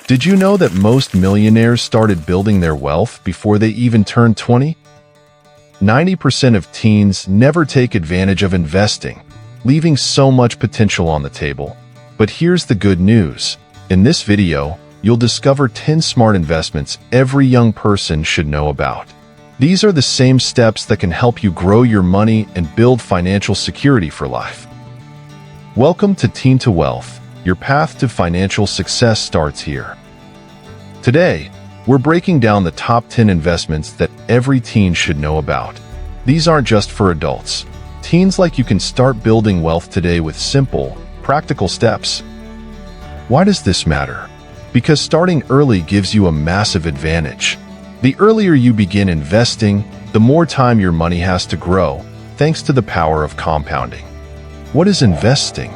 Did you know that most millionaires started building their wealth before they even turned 20? 90% of teens never take advantage of investing, leaving so much potential on the table. But here's the good news. In this video, you'll discover 10 smart investments every young person should know about. These are the same steps that can help you grow your money and build financial security for life. Welcome to Teen to Wealth. Your path to financial success starts here. Today, we're breaking down the top 10 investments that every teen should know about. These aren't just for adults. Teens like you can start building wealth today with simple, practical steps. Why does this matter? Because starting early gives you a massive advantage. The earlier you begin investing, the more time your money has to grow, thanks to the power of compounding. What is investing?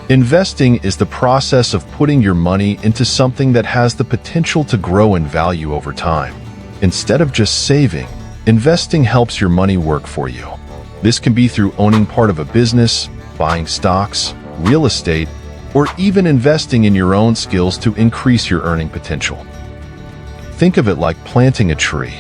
Investing is the process of putting your money into something that has the potential to grow in value over time. Instead of just saving, investing helps your money work for you. This can be through owning part of a business, buying stocks, real estate, or even investing in your own skills to increase your earning potential. Think of it like planting a tree.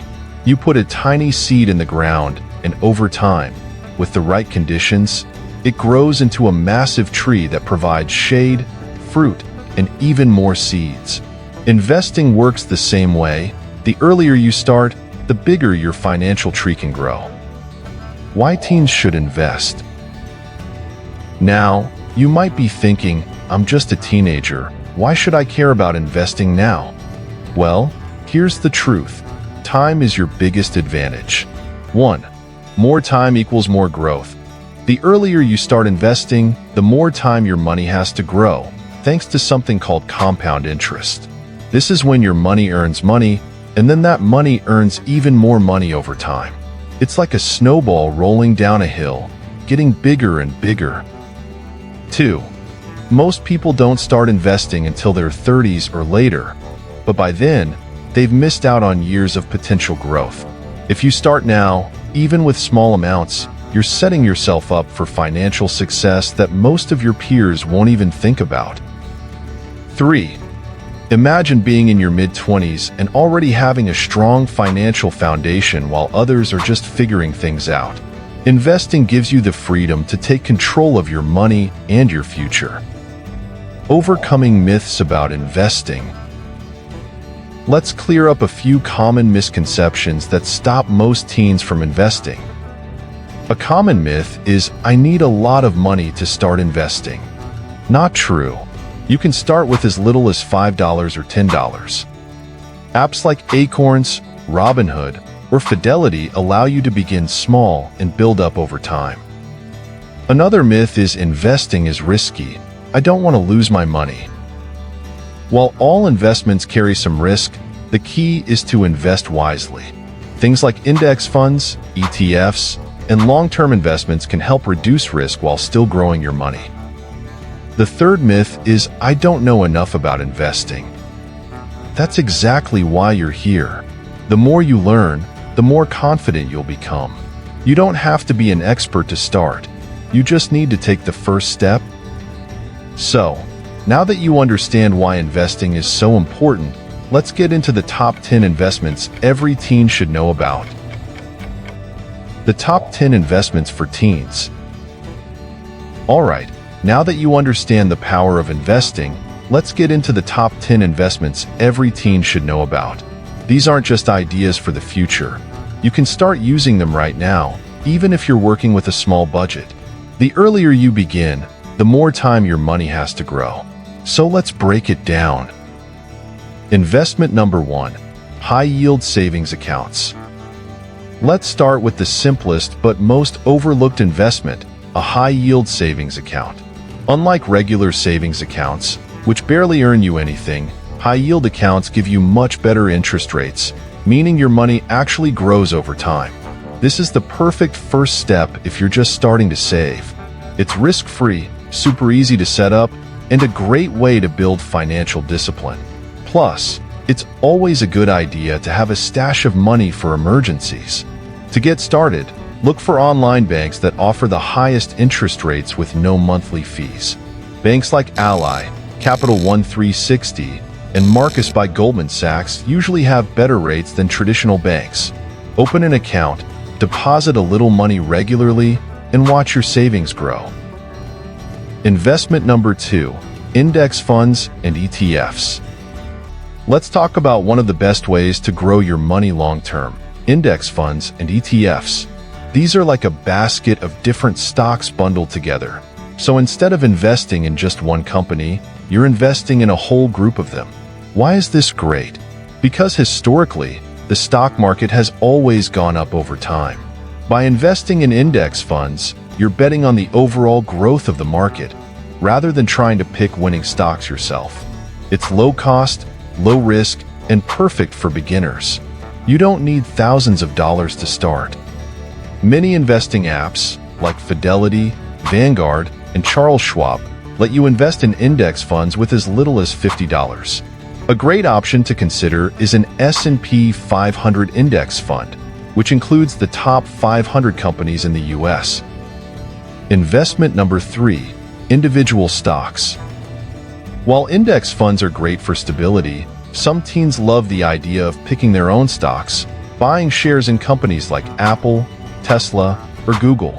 You put a tiny seed in the ground, and over time, with the right conditions, it grows into a massive tree that provides shade, fruit, and even more seeds. Investing works the same way. The earlier you start, the bigger your financial tree can grow. Why teens should invest? Now, you might be thinking, I'm just a teenager. Why should I care about investing now? Well, here's the truth. Time is your biggest advantage. 1. More time equals more growth. The earlier you start investing, the more time your money has to grow, thanks to something called compound interest. This is when your money earns money, and then that money earns even more money over time. It's like a snowball rolling down a hill, getting bigger and bigger. 2. Most people don't start investing until their 30s or later, but by then, they've missed out on years of potential growth. If you start now, even with small amounts, you're setting yourself up for financial success that most of your peers won't even think about. 3. Imagine being in your mid-20s and already having a strong financial foundation while others are just figuring things out. Investing gives you the freedom to take control of your money and your future. Overcoming myths about investing. Let's clear up a few common misconceptions that stop most teens from investing. A common myth is, I need a lot of money to start investing. Not true. You can start with as little as $5 or $10. Apps like Acorns, Robinhood, or Fidelity allow you to begin small and build up over time. Another myth is investing is risky. I don't want to lose my money. While all investments carry some risk, the key is to invest wisely. Things like index funds, ETFs, and long-term investments can help reduce risk while still growing your money. The third myth is, I don't know enough about investing. That's exactly why you're here. The more you learn, the more confident you'll become. You don't have to be an expert to start. You just need to take the first step. So, now that you understand why investing is so important, let's get into the top 10 investments every teen should know about. The top 10 investments for teens. Alright, now that you understand the power of investing, let's get into the top 10 investments every teen should know about. These aren't just ideas for the future. You can start using them right now, even if you're working with a small budget. The earlier you begin, the more time your money has to grow. So let's break it down. Investment number 1. High-yield savings accounts. Let's start with the simplest but most overlooked investment, a high-yield savings account. Unlike regular savings accounts, which barely earn you anything, high-yield accounts give you much better interest rates, meaning your money actually grows over time. This is the perfect first step if you're just starting to save. It's risk-free, super easy to set up, and a great way to build financial discipline. Plus, it's always a good idea to have a stash of money for emergencies. To get started, look for online banks that offer the highest interest rates with no monthly fees. Banks like Ally, Capital One 360, and Marcus by Goldman Sachs usually have better rates than traditional banks. Open an account, deposit a little money regularly, and watch your savings grow. Investment number 2, index funds and ETFs. Let's talk about one of the best ways to grow your money long-term, index funds and ETFs. These are like a basket of different stocks bundled together. So instead of investing in just one company, you're investing in a whole group of them. Why is this great? Because historically, the stock market has always gone up over time. By investing in index funds, you're betting on the overall growth of the market, rather than trying to pick winning stocks yourself. It's low cost, low risk, and perfect for beginners. You don't need thousands of dollars to start. Many investing apps, like Fidelity, Vanguard, and Charles Schwab, let you invest in index funds with as little as $50. A great option to consider is an S&P 500 index fund, which includes the top 500 companies in the US. Investment number 3, individual stocks. While index funds are great for stability, some teens love the idea of picking their own stocks, buying shares in companies like Apple, Tesla, or Google.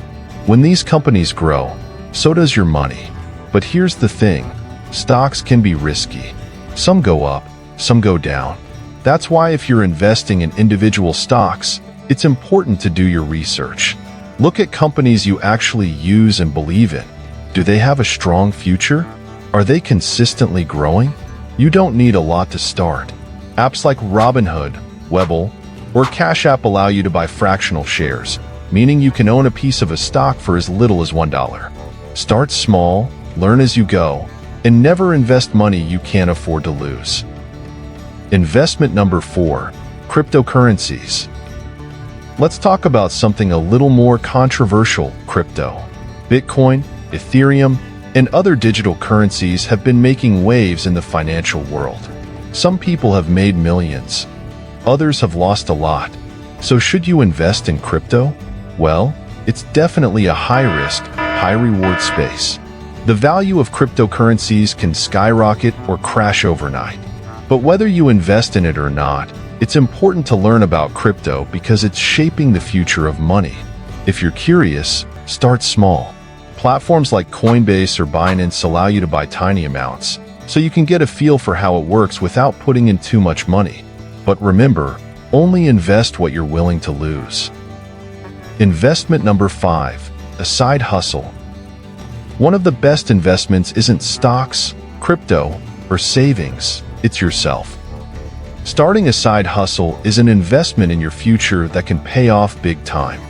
When these companies grow, so does your money. But here's the thing, stocks can be risky. Some go up, some go down. That's why if you're investing in individual stocks, it's important to do your research. Look at companies you actually use and believe in. Do they have a strong future? Are they consistently growing? You don't need a lot to start. Apps like Robinhood, Webull, or Cash App allow you to buy fractional shares, meaning you can own a piece of a stock for as little as $1. Start small, learn as you go, and never invest money you can't afford to lose. Investment number 4, cryptocurrencies. Let's talk about something a little more controversial, crypto. Bitcoin, Ethereum, and other digital currencies have been making waves in the financial world. Some people have made millions. Others have lost a lot. So should you invest in crypto? Well, it's definitely a high-risk, high-reward space. The value of cryptocurrencies can skyrocket or crash overnight. But whether you invest in it or not, it's important to learn about crypto because it's shaping the future of money. If you're curious, start small. Platforms like Coinbase or Binance allow you to buy tiny amounts, so you can get a feel for how it works without putting in too much money. But remember, only invest what you're willing to lose. Investment number 5, a side hustle. One of the best investments isn't stocks, crypto, or savings, it's yourself. Starting a side hustle is an investment in your future that can pay off big time.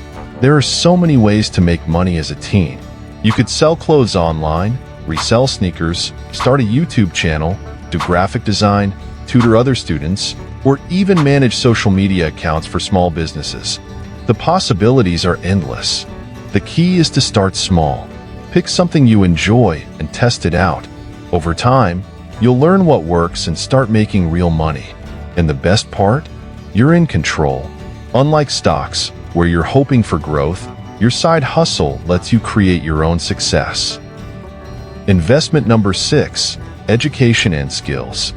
There are so many ways to make money as a teen. You could sell clothes online, resell sneakers, start a YouTube channel, do graphic design, tutor other students, or even manage social media accounts for small businesses. The possibilities are endless. The key is to start small. Pick something you enjoy and test it out. Over time, you'll learn what works and start making real money. And the best part? You're in control. Unlike stocks, where you're hoping for growth, your side hustle lets you create your own success. Investment number 6, education and skills.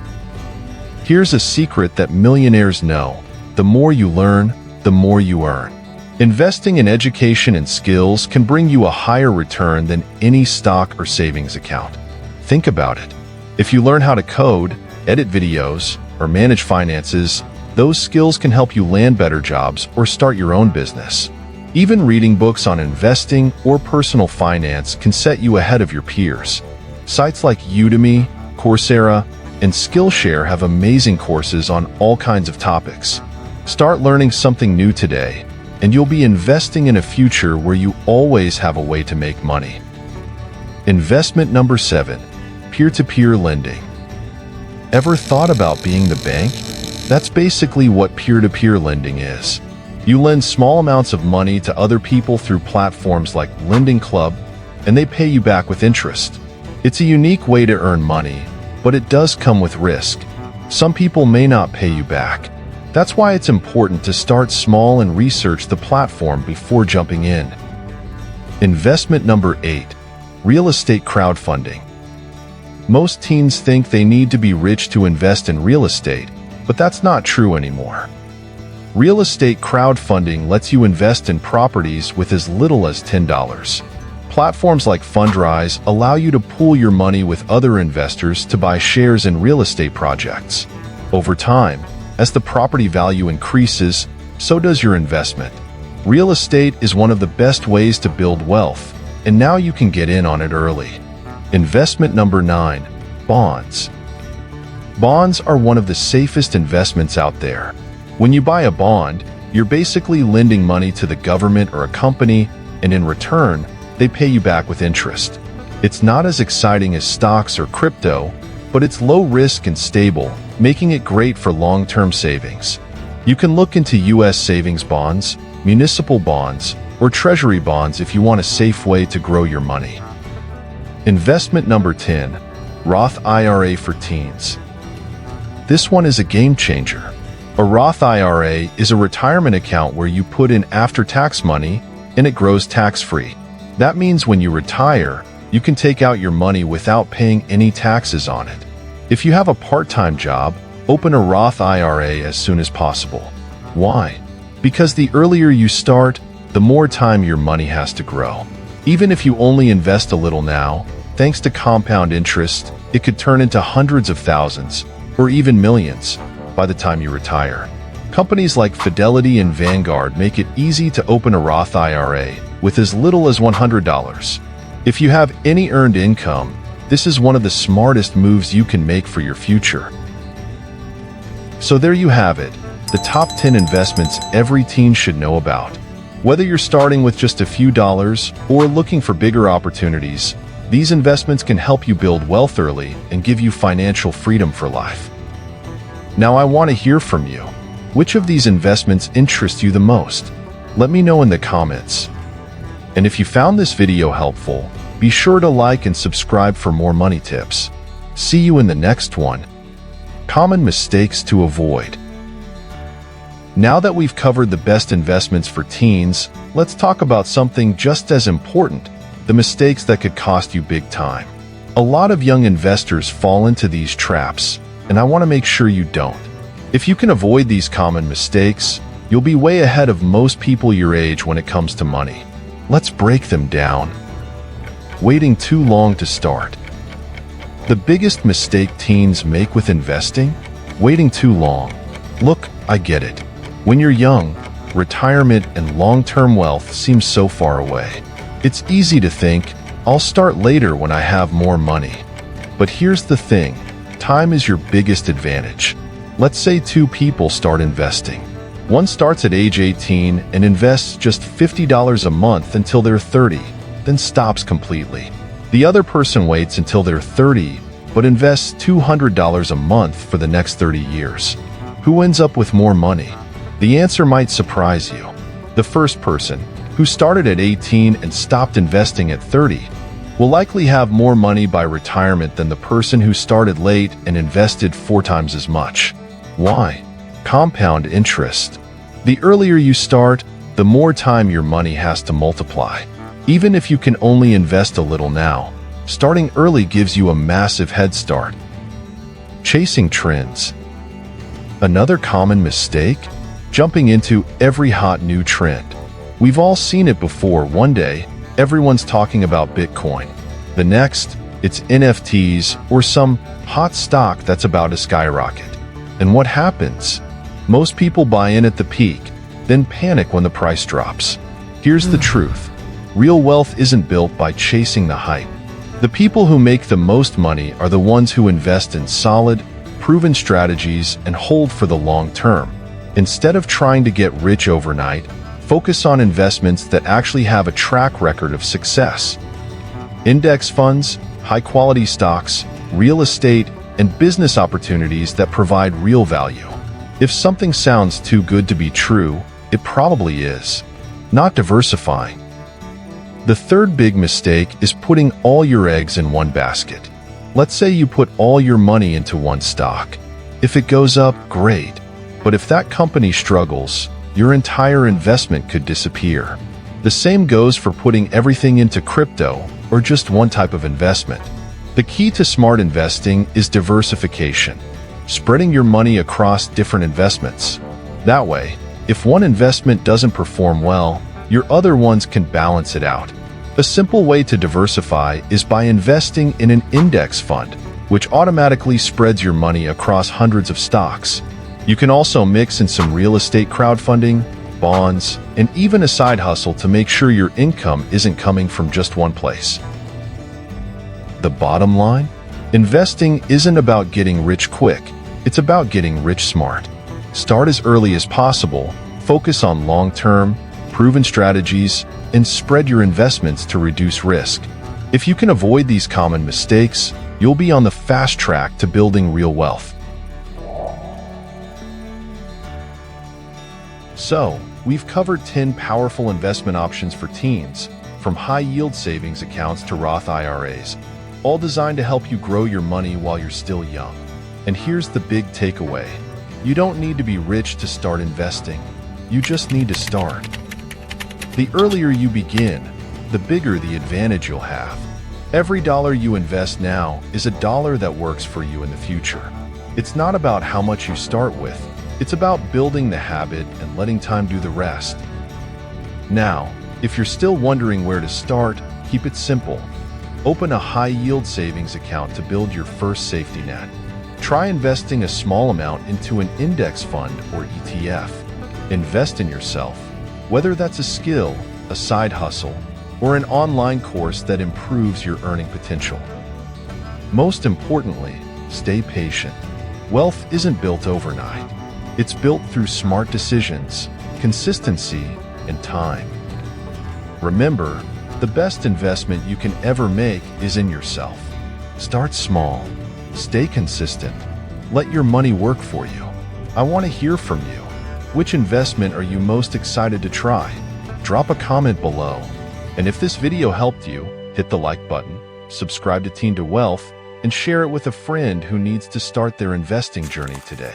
Here's a secret that millionaires know. The more you learn, the more you earn. Investing in education and skills can bring you a higher return than any stock or savings account. Think about it. If you learn how to code, edit videos, or manage finances, those skills can help you land better jobs or start your own business. Even reading books on investing or personal finance can set you ahead of your peers. Sites like Udemy, Coursera, and Skillshare have amazing courses on all kinds of topics. Start learning something new today, and you'll be investing in a future where you always have a way to make money. Investment number 7, peer-to-peer lending. Ever thought about being the bank? That's basically what peer-to-peer lending is. You lend small amounts of money to other people through platforms like Lending Club, and they pay you back with interest. It's a unique way to earn money, but it does come with risk. Some people may not pay you back. That's why it's important to start small and research the platform before jumping in. Investment number 8, real estate crowdfunding. Most teens think they need to be rich to invest in real estate, but that's not true anymore. Real estate crowdfunding lets you invest in properties with as little as $10. Platforms like Fundrise allow you to pool your money with other investors to buy shares in real estate projects. Over time, as the property value increases, so does your investment. Real estate is one of the best ways to build wealth, and now you can get in on it early. Investment number 9, bonds. Bonds are one of the safest investments out there. When you buy a bond, you're basically lending money to the government or a company, and in return, they pay you back with interest. It's not as exciting as stocks or crypto, but it's low risk and stable, making it great for long-term savings. You can look into U.S. savings bonds, municipal bonds, or treasury bonds if you want a safe way to grow your money. Investment number 10, Roth IRA for teens. This one is a game changer. A Roth IRA is a retirement account where you put in after-tax money and it grows tax-free. That means when you retire, you can take out your money without paying any taxes on it. If you have a part-time job, open a Roth IRA as soon as possible. Why? Because the earlier you start, the more time your money has to grow. Even if you only invest a little now, thanks to compound interest, it could turn into hundreds of thousands, or even millions, by the time you retire. Companies like Fidelity and Vanguard make it easy to open a Roth IRA with as little as $100. If you have any earned income, this is one of the smartest moves you can make for your future. So there you have it, the top 10 investments every teen should know about. Whether you're starting with just a few dollars or looking for bigger opportunities, these investments can help you build wealth early and give you financial freedom for life. Now I want to hear from you. Which of these investments interest you the most? Let me know in the comments. And if you found this video helpful, be sure to like and subscribe for more money tips. See you in the next one. Common mistakes to avoid. Now that we've covered the best investments for teens, let's talk about something just as important, the mistakes that could cost you big time. A lot of young investors fall into these traps, and I want to make sure you don't. If you can avoid these common mistakes, you'll be way ahead of most people your age when it comes to money. Let's break them down. Waiting too long to start. The biggest mistake teens make with investing? Waiting too long. Look, I get it. When you're young, retirement and long-term wealth seem so far away. It's easy to think, I'll start later when I have more money. But here's the thing, time is your biggest advantage. Let's say two people start investing. One starts at age 18 and invests just $50 a month until they're 30, then stops completely. The other person waits until they're 30, but invests $200 a month for the next 30 years. Who ends up with more money? The answer might surprise you. The first person, who started at 18 and stopped investing at 30, will likely have more money by retirement than the person who started late and invested 4 times as much. Why? Compound interest. The earlier you start, the more time your money has to multiply. Even if you can only invest a little now, starting early gives you a massive head start. Chasing trends. Another common mistake? Jumping into every hot new trend. We've all seen it before. One day, everyone's talking about Bitcoin. The next, it's NFTs or some hot stock that's about to skyrocket. And what happens? Most people buy in at the peak, then panic when the price drops. Here's the truth. Real wealth isn't built by chasing the hype. The people who make the most money are the ones who invest in solid, proven strategies and hold for the long term. Instead of trying to get rich overnight, focus on investments that actually have a track record of success. Index funds, high-quality stocks, real estate, and business opportunities that provide real value. If something sounds too good to be true, it probably is. Not diversifying. The third big mistake is putting all your eggs in one basket. Let's say you put all your money into one stock. If it goes up, great. But if that company struggles, your entire investment could disappear. The same goes for putting everything into crypto or just one type of investment. The key to smart investing is diversification, spreading your money across different investments. That way, if one investment doesn't perform well, your other ones can balance it out. A simple way to diversify is by investing in an index fund, which automatically spreads your money across hundreds of stocks. You can also mix in some real estate crowdfunding, bonds, and even a side hustle to make sure your income isn't coming from just one place. The bottom line? Investing isn't about getting rich quick, it's about getting rich smart. Start as early as possible, focus on long-term, proven strategies, and spread your investments to reduce risk. If you can avoid these common mistakes, you'll be on the fast track to building real wealth. So, we've covered 10 powerful investment options for teens, from high-yield savings accounts to Roth IRAs, all designed to help you grow your money while you're still young. And here's the big takeaway. You don't need to be rich to start investing. You just need to start. The earlier you begin, the bigger the advantage you'll have. Every dollar you invest now is a dollar that works for you in the future. It's not about how much you start with. It's about building the habit and letting time do the rest. Now, if you're still wondering where to start, keep it simple. Open a high-yield savings account to build your first safety net. Try investing a small amount into an index fund or ETF. Invest in yourself, whether that's a skill, a side hustle, or an online course that improves your earning potential. Most importantly, stay patient. Wealth isn't built overnight. It's built through smart decisions, consistency, and time. Remember, the best investment you can ever make is in yourself. Start small. Stay consistent. Let your money work for you. I want to hear from you. Which investment are you most excited to try? Drop a comment below. And if this video helped you, hit the like button, subscribe to Teen to Wealth, and share it with a friend who needs to start their investing journey today.